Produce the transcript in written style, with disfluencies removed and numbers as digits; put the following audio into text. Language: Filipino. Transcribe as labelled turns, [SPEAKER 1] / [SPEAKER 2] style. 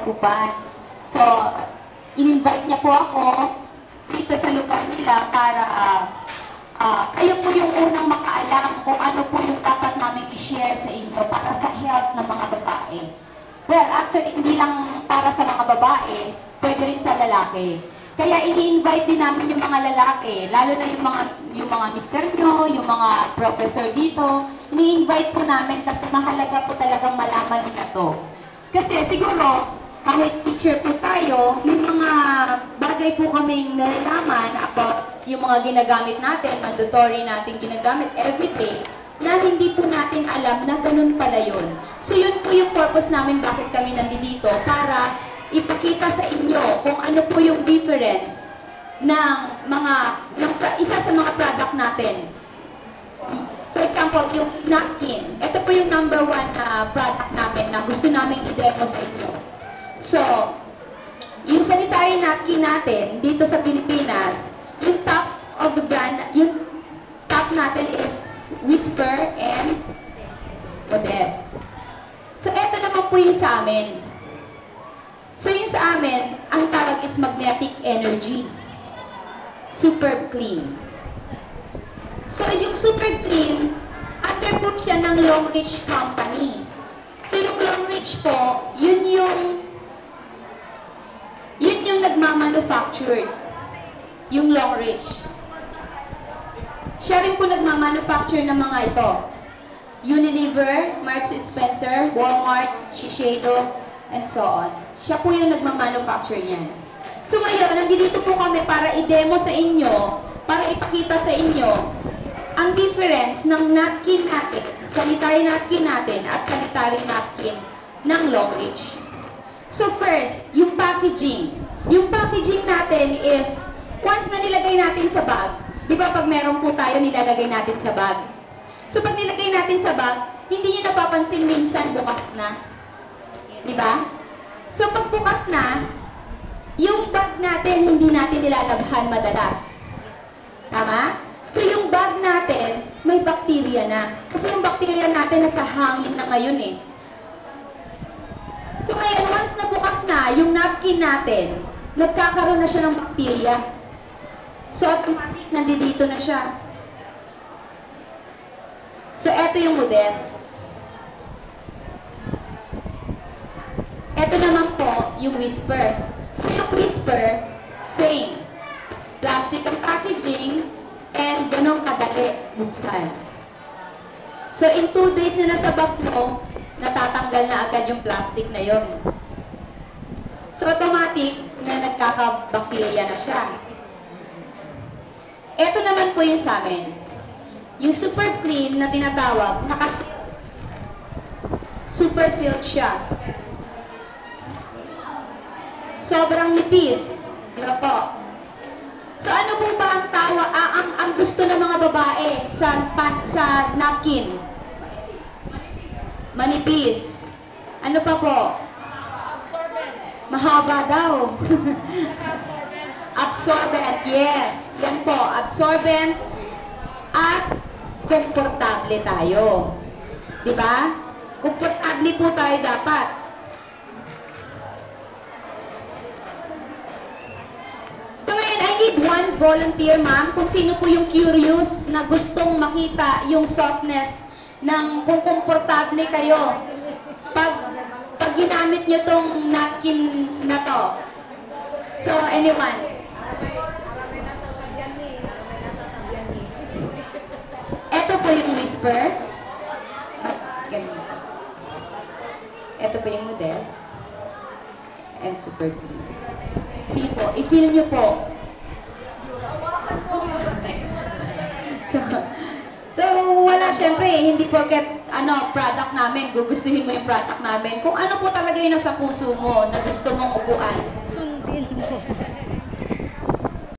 [SPEAKER 1] Dagupan. So, in-invite niya po ako dito sa lugar nila para kayo po yung unang makaalam kung ano po yung dapat namin i-share sa inyo para sa health ng mga babae. Well, actually, hindi lang para sa mga babae, pwede rin sa lalaki. Kaya ini-invite din namin yung mga lalaki, lalo na yung mga mister nyo, yung mga professor dito. Ini-invite po namin kasi mahalaga po talagang malaman nila to. Kasi siguro, kahit teacher po tayo, yung mga bagay po kaming nalalaman about yung mga ginagamit natin, mandatory natin ginagamit everyday, na hindi po natin alam na ganun pala yun. So yun po yung purpose namin bakit kami nandito para ipakita sa inyo kung ano po yung difference ng isa sa mga product natin. For example, yung napkin. Ito po yung number 1 na product namin na gusto namin i-demo sa inyo. So, yung sanitary napkin natin dito sa Pilipinas, yung top of the brand, yung top natin is Whisper and Modest. So, eto naman po yung sa amin. So, yung sa amin, ang tawag is Magnetic Energy. Super Clean. So, yung Super Clean, under po siya ng Long Reach Company. So, yung Long Reach po, yun yung nagmamanufacture. Yung Long Reach. Siya rin po nagmamanufacture ng mga ito. Unilever, Marks Spencer, Walmart, Shiseido, and so on. Siya po yung nagmamanufacture niyan. So ngayon, nandito po kami para i-demo sa inyo, para ipakita sa inyo ang difference ng napkin natin, sanitary napkin natin, at sanitary napkin ng Long Reach. So first, yung packaging. Yung packaging natin is, once na nilagay natin sa bag, di ba pag meron po tayo nilalagay natin sa bag? So pag nilagay natin sa bag, hindi nyo napapansin minsan bukas na. Di ba? So pag bukas na, yung bag natin hindi natin nilalabhan madalas. Tama? So yung bag natin, may bakterya na. Kasi yung bakterya natin nasa hangin na ngayon eh. So ngayon, once na bukas na, yung napkin natin, nagkakaroon na siya ng bakterya. So automatic, nandito na siya. So eto yung Modest. Ito naman po, yung Whisper. So, yung Whisper, same. Plastic ang packaging, and ganun kadali buksan. So, in 2 days na nasa bag mo, natatanggal na agad yung plastic na yon. So, automatic na nagkakabakterya na siya. Ito naman po yung sa amin. Yung Super Clean na tinatawag, nakaseal. Super sealed siya. Sobrang nipis. Di ba po? So ano po ba ang ang gusto ng mga babae sa napkin? Manipis. Ano pa po? Mahaba daw. Absorbent, yes. Yan po, absorbent at komportable tayo. Di ba? Komportable po tayo dapat. So ngayon, I need one volunteer, ma'am, kung sino po yung curious na gustong makita yung softness ng kung komportable kayo pag ginamit nyo tong napkin na to. So, anyone? Ito po yung Whisper. Ito po yung Modest. And Super Clean. Sige po, i-feel nyo po. So wala, syempre, hindi porket product namin, gugustuhin mo yung product namin. Kung ano po talaga yung nasa puso mo na gusto mong upuan. Sundin mo.